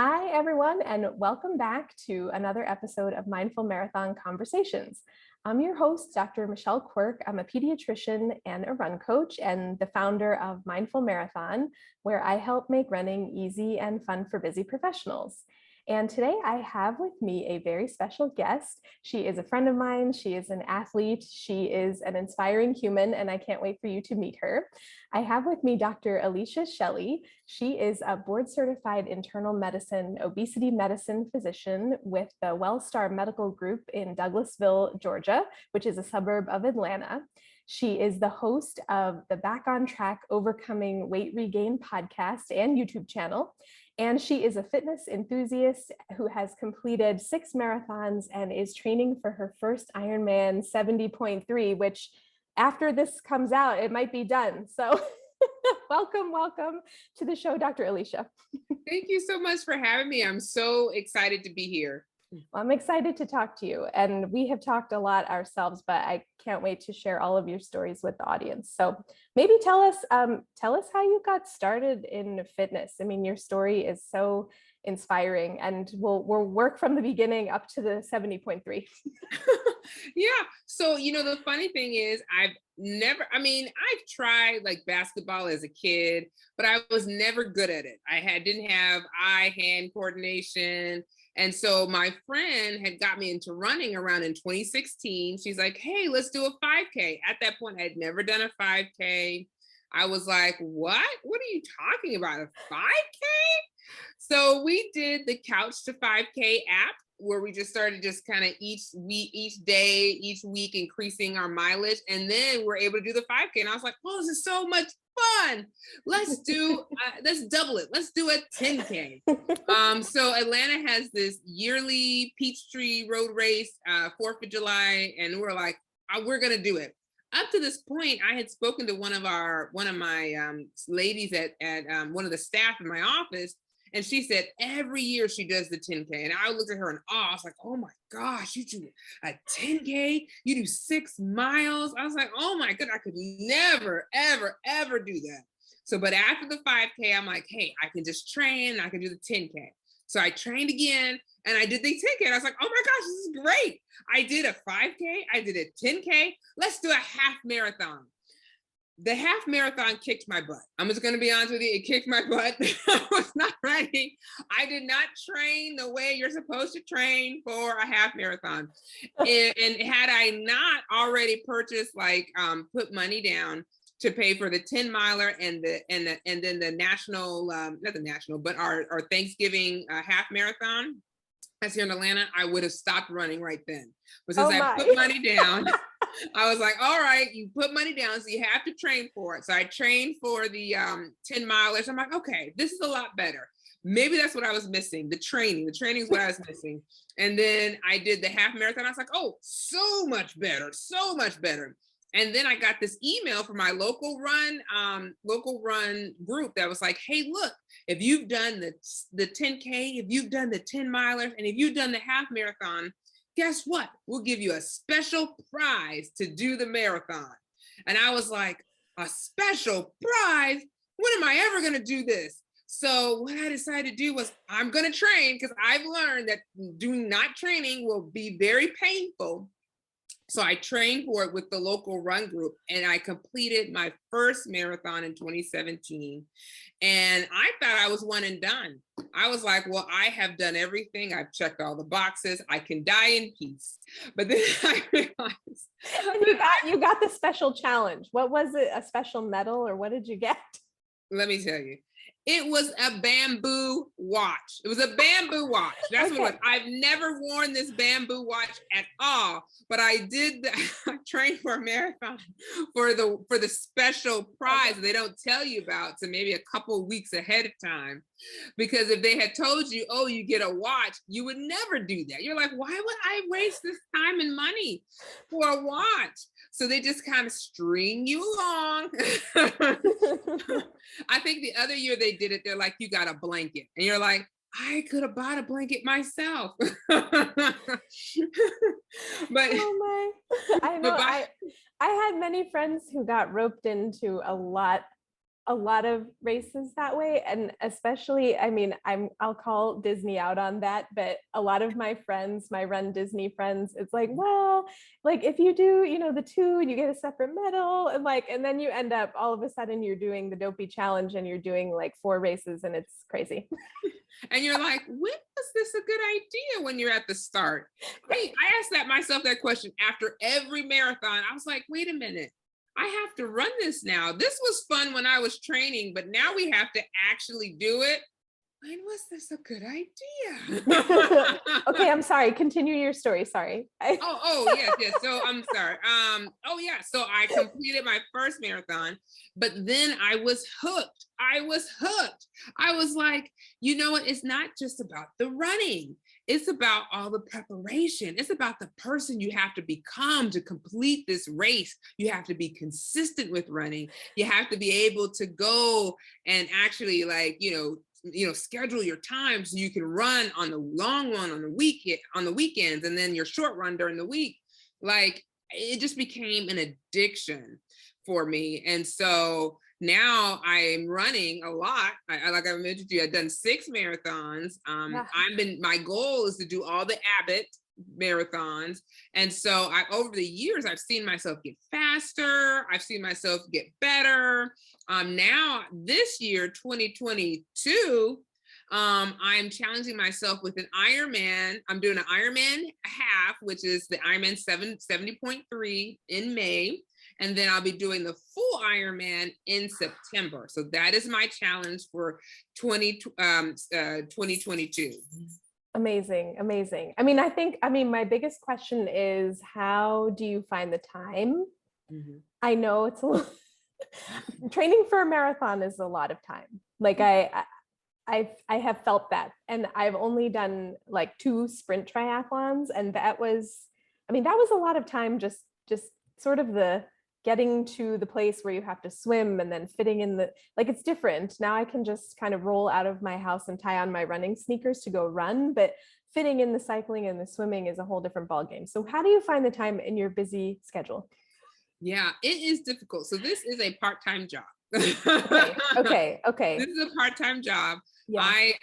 Hi, everyone, and welcome back to another episode of Mindful Marathon Conversations. I'm your host, Dr. Michelle Quirk. I'm a pediatrician and a run coach and the founder of Mindful Marathon, where I help make running easy and fun for busy professionals. And today I have with me a very special guest. She is a friend of mine. She is an athlete. She is an inspiring human, and I can't wait for you to meet her. I have with me Dr. Alicia Shelly. She is a board-certified internal medicine, obesity medicine physician with the WellStar Medical Group in Douglasville, Georgia, which is a suburb of Atlanta. She is the host of the Back on Track Overcoming Weight Regain podcast and YouTube channel. And she is a fitness enthusiast who has completed 6 marathons and is training for her first Ironman 70.3, which after this comes out, it might be done. So welcome to the show, Dr. Alicia. Thank you so much for having me. I'm so excited to be here. Well, I'm excited to talk to you, and we have talked a lot ourselves, but I can't wait to share all of your stories with the audience. So maybe tell us how you got started in fitness. I mean, your story is so inspiring, and we'll work from the beginning up to the 70.3. Yeah. So, the funny thing is I've tried like basketball as a kid, but I was never good at it. Didn't have eye-hand coordination. And so my friend had got me into running around in 2016. She's like, hey, let's do a 5K. At that point, I'd never done a 5K. I was like, what? What are you talking about? A 5K? So we did the Couch to 5K app, where we just started kind of each week increasing our mileage. And then we're able to do the 5K. And I was like, oh, this is so much fun. Let's double it. Let's do a 10K. So Atlanta has this yearly Peachtree Road Race, 4th of July. And we're like, we're going to do it. Up to this point, I had spoken to one of my ladies at one of the staff in my office. And she said every year she does the 10K. And I looked at her in awe. I was like, oh my gosh, you do a 10K? You do 6 miles? I was like, oh my God, I could never, ever, ever do that. So, but after the 5K, I'm like, hey, I can just train. I can do the 10K. So I trained again and I did the 10K. And I was like, oh my gosh, this is great. I did a 5K. I did a 10K. Let's do a half marathon. The half marathon kicked my butt. I'm just going to be honest with you. It kicked my butt. I was not ready. I did not train the way you're supposed to train for a half marathon. And had I not already purchased, put money down to pay for the 10 miler and then the national, not the national, but our Thanksgiving half marathon that's here in Atlanta, I would have stopped running right then. But since I put money down, I was like, all right, you put money down, so you have to train for it. So I trained for the 10 milers. I'm like, okay, this is a lot better. Maybe that's what I was missing. The training is what I was missing. And then I did the half marathon. I was like, oh, so much better. And then I got this email from my local run group that was like, hey, look, if you've done the 10K, if you've done the 10 milers, and if you've done the half marathon, guess what? We'll give you a special prize to do the marathon. And I was like, a special prize? When am I ever going to do this? So what I decided to do was I'm going to train, because I've learned that doing not training will be very painful. So I trained for it with the local run group, and I completed my first marathon in 2017. And I thought I was one and done. I was like, well, I have done everything. I've checked all the boxes. I can die in peace. But then I realized. And you got the special challenge. What was it? A special medal, or what did you get? Let me tell you. It was a bamboo watch. It was a bamboo watch. That's what it was. I've never worn this bamboo watch at all, but I trained for a marathon for the special prize they don't tell you about, so maybe a couple weeks ahead of time. Because if they had told you, oh, you get a watch, you would never do that. You're like, why would I waste this time and money for a watch? So they just kind of string you along. I think the other year they did it, they're like, you got a blanket. And you're like, I could have bought a blanket myself. But oh my, I know. I had many friends who got roped into a lot a lot of races that way. And especially, I mean, I'll call Disney out on that, but a lot of my friends, my Run Disney friends, it's like, well, like if you do, the 2 and you get a separate medal, and then you end up all of a sudden you're doing the dopey challenge and you're doing like 4 races and it's crazy. And you're like, when was this a good idea when you're at the start? I asked myself that question after every marathon. I was like, wait a minute. I have to run this now. This was fun when I was training, but now we have to actually do it. When was this a good idea? Okay, I'm sorry. Continue your story. Sorry. Yes. So I'm sorry. So I completed my first marathon, but then I was hooked. I was like, you know what? It's not just about the running. It's about all the preparation. It's about the person you have to become to complete this race. You have to be consistent with running. You have to be able to go and actually schedule your time so you can run on the long run on the weekends, and then your short run during the week. Like, it just became an addiction for me. And so now I'm running a lot. Like I mentioned to you, I've done 6 marathons. My goal is to do all the Abbott marathons. And so over the years, I've seen myself get faster. I've seen myself get better. Now this year, 2022, I'm challenging myself with an Ironman. I'm doing an Ironman half, which is the Ironman 70.3 in May. And then I'll be doing the full Ironman in September. So that is my challenge for 2022. Amazing. I mean, my biggest question is, how do you find the time? Mm-hmm. I know it's training for a marathon is a lot of time. Like I have felt that, and I've only done like 2 sprint triathlons, and that was a lot of time, just sort of the getting to the place where you have to swim and then fitting in it's different. Now I can just kind of roll out of my house and tie on my running sneakers to go run, but fitting in the cycling and the swimming is a whole different ballgame. So how do you find the time in your busy schedule? Yeah, it is difficult. So this is a part-time job. Okay. This is a part-time job. Yeah. How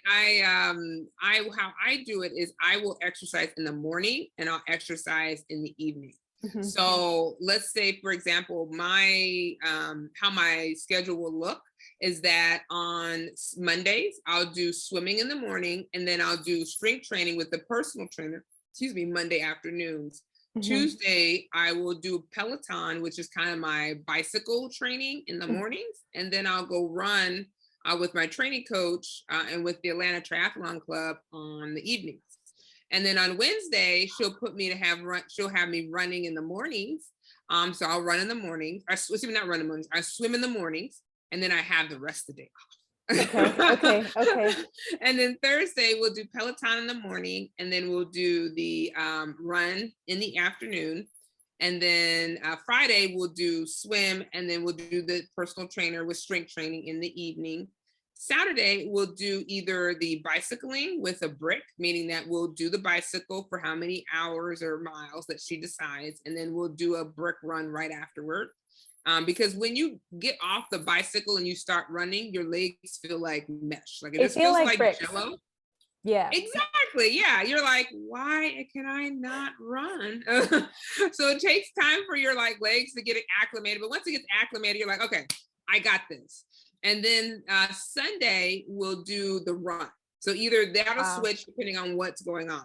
I do it is I will exercise in the morning and I'll exercise in the evening. Mm-hmm. So let's say, for example, how my schedule will look is that on Mondays, I'll do swimming in the morning, and then I'll do strength training with the personal trainer, Monday afternoons. Mm-hmm. Tuesday, I will do Peloton, which is kind of my bicycle training in the mornings. And then I'll go run with my training coach and with the Atlanta Triathlon Club on the evenings. And then on Wednesday, she'll have me running in the mornings. So I'll run in the mornings. I swim in the mornings, and then I have the rest of the day off. Okay. And then Thursday, we'll do Peloton in the morning, and then we'll do the run in the afternoon. And then Friday, we'll do swim, and then we'll do the personal trainer with strength training in the evening. Saturday, we'll do either the bicycling with a brick, meaning that we'll do the bicycle for how many hours or miles that she decides, and then we'll do a brick run right afterward. Because when you get off the bicycle and you start running, your legs feel like mesh. Like it just feels like Jello. Yeah. Exactly. Yeah. You're like, why can I not run? So it takes time for your legs to get acclimated. But once it gets acclimated, you're like, okay, I got this. And then Sunday, we'll do the run. So either that'll switch depending on what's going on.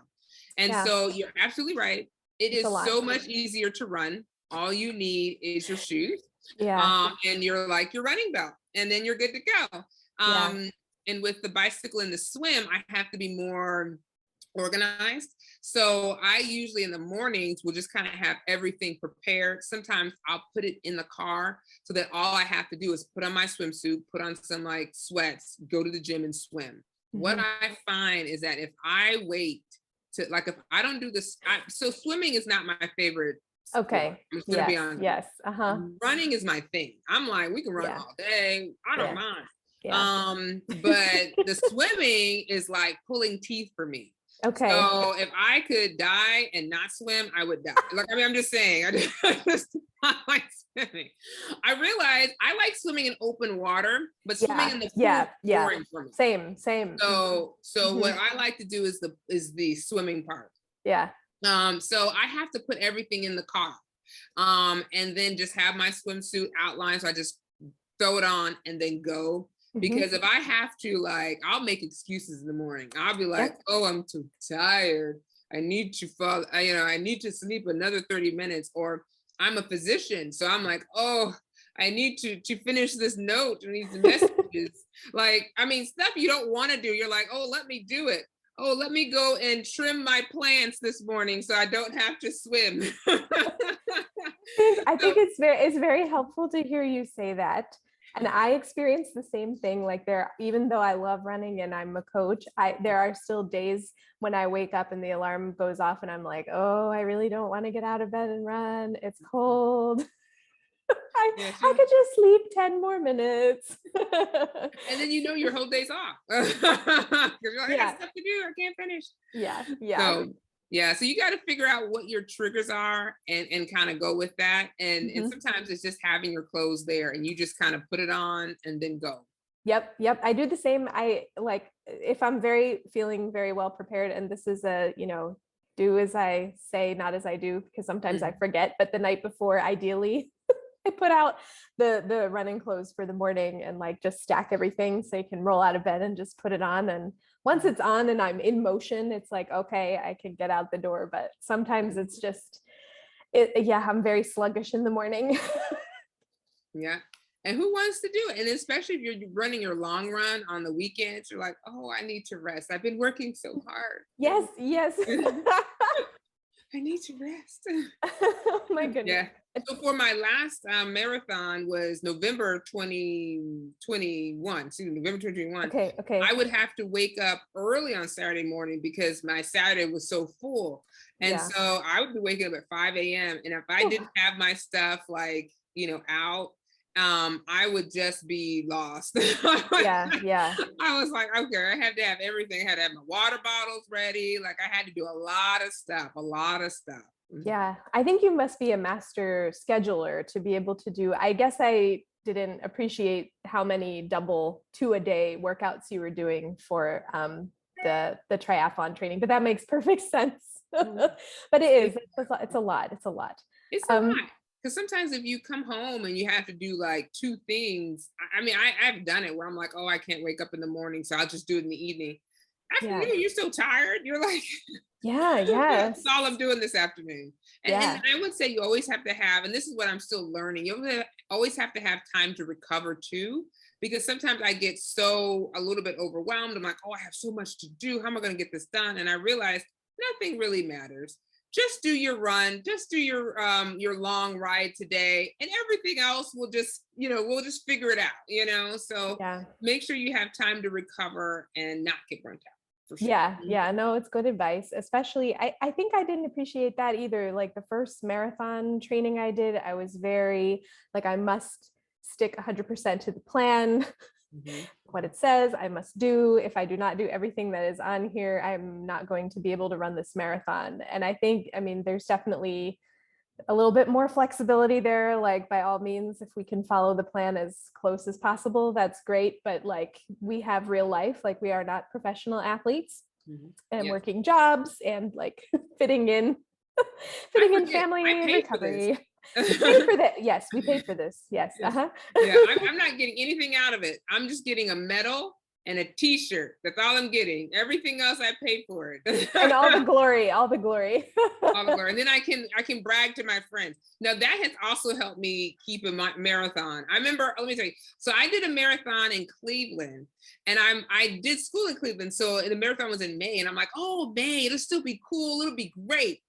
And so you're absolutely right. It is so much easier to run. All you need is your shoes. Yeah. And your running belt. And then you're good to go. And with the bicycle and the swim, I have to be more organized. So I usually in the mornings will just kind of have everything prepared. Sometimes I'll put it in the car so that all I have to do is put on my swimsuit, put on some sweats, go to the gym and swim. Mm-hmm. What I find is that if I wait to if I don't do this, so swimming is not my favorite. Okay. I'm just gonna be honest. Yes. Running is my thing. I'm we can run all day. I don't mind. Yeah. But the swimming is like pulling teeth for me. Okay. So if I could die and not swim, I would die. Like, I mean, I'm just saying, I just not like swimming. I realize I like swimming in open water, but swimming in the pool is boring for me. Same. So what I like to do is the swimming part. Yeah. So I have to put everything in the car. And then just have my swimsuit outlined. So I just throw it on and then go. Because if I have to, like, I'll make excuses in the morning. I'll be like, oh, I'm too tired. I need to fall, I need to sleep another 30 minutes. Or I'm a physician. So I'm like, oh, I need to finish this note and these messages. Like, I mean, stuff you don't want to do. You're like, oh, let me do it. Oh, let me go and trim my plants this morning so I don't have to swim. I think it's very helpful to hear you say that. And I experience the same thing. Like, even though I love running and I'm a coach, there are still days when I wake up and the alarm goes off and I'm like, oh, I really don't want to get out of bed and run. It's cold. I could just sleep 10 more minutes. And then your whole day's off. You're like, I got stuff to do. I can't finish. Yeah. So you got to figure out what your triggers are and kind of go with that. And sometimes it's just having your clothes there and you just kind of put it on and then go. Yep. I do the same. I like, if I'm feeling very well prepared, and this is do as I say, not as I do, because sometimes I forget, but the night before, ideally, I put out the running clothes for the morning and like just stack everything so you can roll out of bed and just put it on. And once it's on and I'm in motion, it's like, okay, I can get out the door. But sometimes it's just, I'm very sluggish in the morning. Yeah. And who wants to do it? And especially if you're running your long run on the weekends, you're like, oh, I need to rest. I've been working so hard. Yes. I need to rest. Oh my goodness. Yeah. So for my last marathon was November 2021. November 2021. Okay. I would have to wake up early on Saturday morning because my Saturday was so full. And so I would be waking up at 5 a.m. And if I didn't have my stuff out, I would just be lost. Yeah. I was like, okay, I had to have everything. I had to have my water bottles ready. Like, I had to do a lot of stuff. Yeah, I think you must be a master scheduler to be able to do. I guess I didn't appreciate how many double 2-a-day workouts you were doing for the triathlon training, but that makes perfect sense. But it's a lot. It's a lot. Because sometimes if you come home and you have to do like 2 things, I mean, I've done it where I'm like, oh, I can't wake up in the morning, so I'll just do it in the evening. Afternoon, you're still tired. You're like, that's all I'm doing this afternoon. And I would say you always have to have, and this is what I'm still learning, you always have to have time to recover too, because sometimes I get a little bit overwhelmed. I'm like, oh, I have so much to do. How am I going to get this done? And I realized nothing really matters. Just do your run, just do your long ride today, and everything else will just, we'll just figure it out, so make sure you have time to recover and not get burnt out. For sure. Yeah, no, it's good advice. Especially, I think I didn't appreciate that either. Like the first marathon training I did, I was very like, I must stick 100% to the plan. What it says I must do. If I do not do everything that is on here, I'm not going to be able to run this marathon. And I think, there's definitely a little bit more flexibility there. Like, by all means, if we can follow the plan as close as possible, that's great. But like, we have real life, like we are not professional athletes and working jobs and like fitting in family recovery. We paid for that. Yes, we paid for this. Yes. I'm not getting anything out of it. I'm just getting a medal and a t-shirt. That's all I'm getting. Everything else I paid for it. And all the glory. All the glory. And then I can brag to my friends. Now that has also helped me keep a marathon. I remember, let me tell you. So I did a marathon in Cleveland, and I did school in Cleveland. So the marathon was in May, and I'm like, oh, May, it'll still be cool. It'll be great.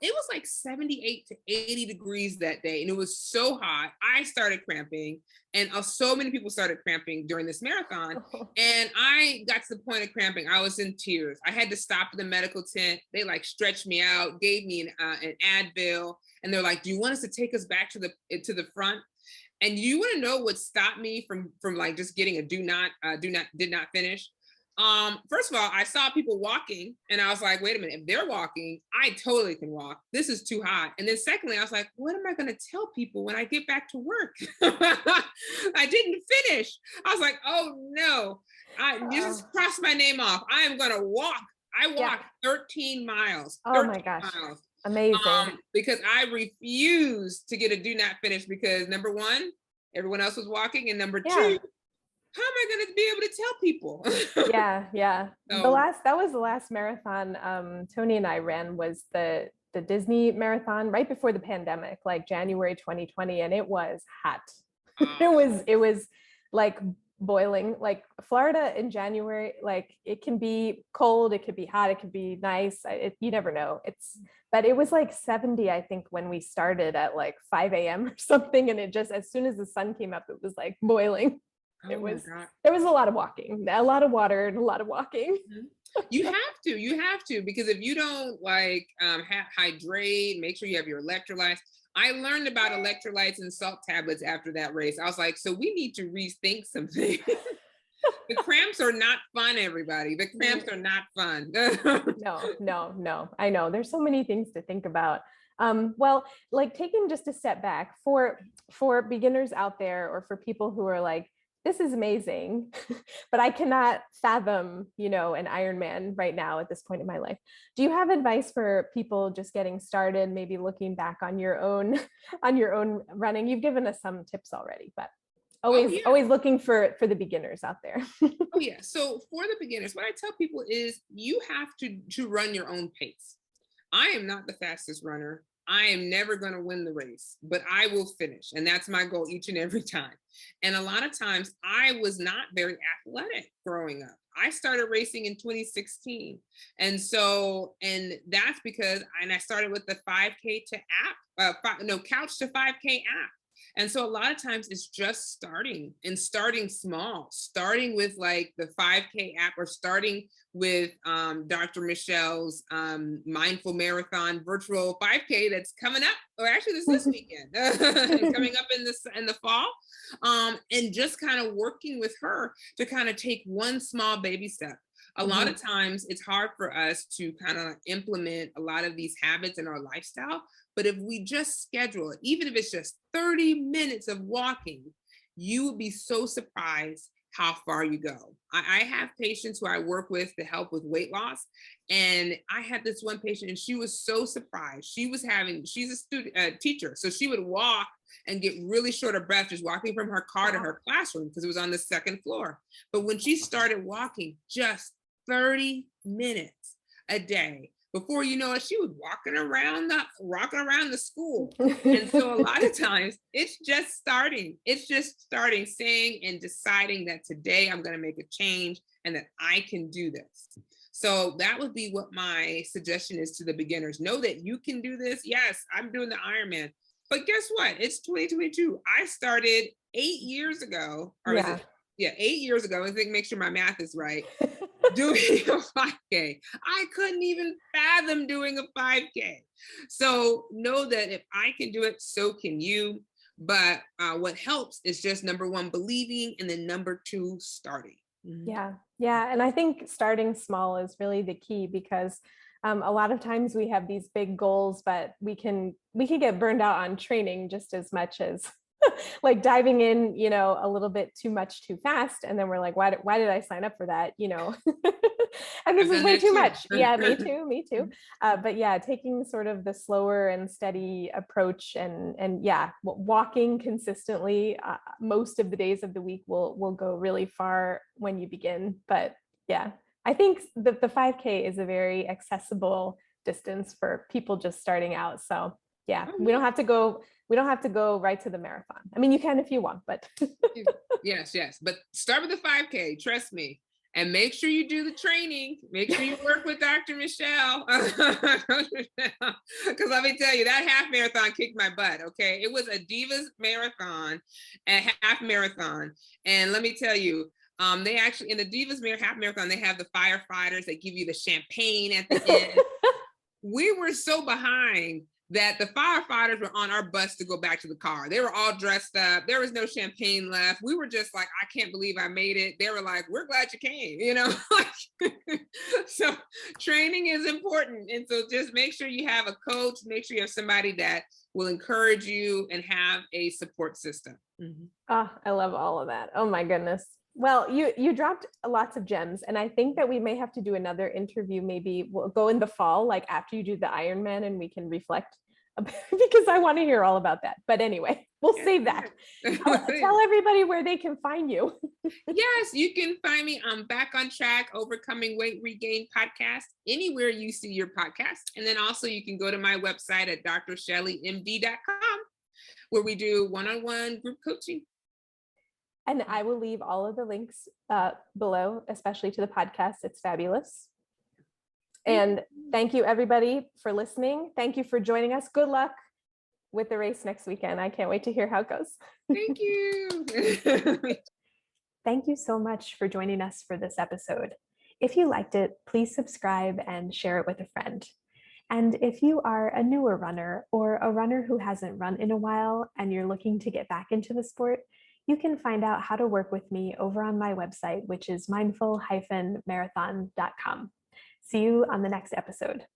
It was like 78 to 80 degrees that day, and it was so hot. I started cramping, and so many people started cramping during this marathon. And I got to the point of cramping. I was in tears. I had to stop in the medical tent. They like stretched me out, gave me an Advil, and they're like, "Do you want us to take us back to the front?" And you want to know what stopped me from like just getting a did not finish? First of all, I saw people walking and I was like, wait a minute, if they're walking, I totally can walk. This is too hot. And then secondly, I was like, what am I going to tell people when I get back to work? I didn't finish. I was like, oh no, you just crossed my name off. I am going to walk. I walked 13 miles. Oh my gosh. Miles, amazing. because I refused to get a do not finish because number one, everyone else was walking. And number two, how am I going to be able to tell people? Yeah. So, that was the last marathon Tony and I ran was the Disney marathon right before the pandemic, like January 2020, and it was hot. It was like boiling. Like Florida in January, like it can be cold, it could be hot, it could be nice. You never know. But it was like 70, I think, when we started at like 5 a.m. or something, and it just as soon as the sun came up, it was like boiling. There was a lot of walking, a lot of water, and a lot of walking. You have to, because if you don't like hydrate, make sure you have your electrolytes. I learned about electrolytes and salt tablets after that race. I was like, so we need to rethink something. The cramps are not fun, everybody. The cramps are not fun. No. I know there's so many things to think about. Well, like taking just a step back for beginners out there, or for people who are like, this is amazing, but I cannot fathom, an Ironman right now at this point in my life. Do you have advice for people just getting started, maybe looking back on your own running? You've given us some tips already, but always looking for the beginners out there. Oh yeah. So for the beginners, what I tell people is you have to run your own pace. I am not the fastest runner. I am never going to win the race, but I will finish. And that's my goal each and every time. And a lot of times I was not very athletic growing up. I started racing in 2016. And that's because, I started with the 5K to couch to 5K app. And so a lot of times it's just starting small, starting with like the 5K app, or starting with Dr. Michelle's mindful marathon virtual 5K that's coming up, or actually this weekend, coming up in the fall, and just kind of working with her to kind of take one small baby step. A lot of times it's hard for us to kind of implement a lot of these habits in our lifestyle. But if we just schedule it, even if it's just 30 minutes of walking, you will be so surprised how far you go. I have patients who I work with to help with weight loss. And I had this one patient and she was so surprised. She's a teacher. So she would walk and get really short of breath just walking from her car to her classroom because it was on the second floor. But when she started walking just 30 minutes a day, before you know it, she was rocking around the school. And so a lot of times it's just starting, saying and deciding that today I'm going to make a change and that I can do this. So that would be what my suggestion is to the beginners. Know that you can do this. Yes, I'm doing the Ironman, but guess what? It's 2022. I started 8 years ago, 8 years ago. I think, make sure my math is right. Doing a 5K. I couldn't even fathom doing a 5K. So know that if I can do it, so can you. But what helps is just number one, believing, and then number two, starting. Yeah. And I think starting small is really the key, because a lot of times we have these big goals, but we can get burned out on training just as much as like diving in, a little bit too much too fast. And then we're like, why did I sign up for that? And this is way too much. Yeah, me too. But yeah, taking sort of the slower and steady approach and walking consistently most of the days of the week will go really far when you begin. But yeah, I think the 5K is a very accessible distance for people just starting out. So yeah, we don't have to go right to the marathon. I mean, you can if you want, but yes. But start with the 5K, trust me. And make sure you do the training. Make sure you work with Dr. Michelle. Because let me tell you, that half marathon kicked my butt, okay? It was a Divas marathon, a half marathon. And let me tell you, they actually, in the Divas half marathon, they have the firefighters that give you the champagne at the end. We were so behind that the firefighters were on our bus to go back to the car. They were all dressed up. There was no champagne left. We were just like, I can't believe I made it. They were like, we're glad you came, you know? So training is important. And so just make sure you have a coach, make sure you have somebody that will encourage you and have a support system. Mm-hmm. Oh, I love all of that. Oh my goodness. Well, you dropped lots of gems, and I think that we may have to do another interview. Maybe we'll go in the fall, like after you do the Ironman, and we can reflect a bit, because I want to hear all about that. But anyway, we'll save that. Tell everybody where they can find you. Yes, you can find me on Back on Track, Overcoming Weight Regain podcast, anywhere you see your podcast. And then also you can go to my website at drshelleymd.com, where we do one-on-one group coaching. And I will leave all of the links below, especially to the podcast. It's fabulous. And thank you, everybody, for listening. Thank you for joining us. Good luck with the race next weekend. I can't wait to hear how it goes. Thank you. Thank you so much for joining us for this episode. If you liked it, please subscribe and share it with a friend. And if you are a newer runner or a runner who hasn't run in a while and you're looking to get back into the sport, you can find out how to work with me over on my website, which is mindful-marathon.com. See you on the next episode.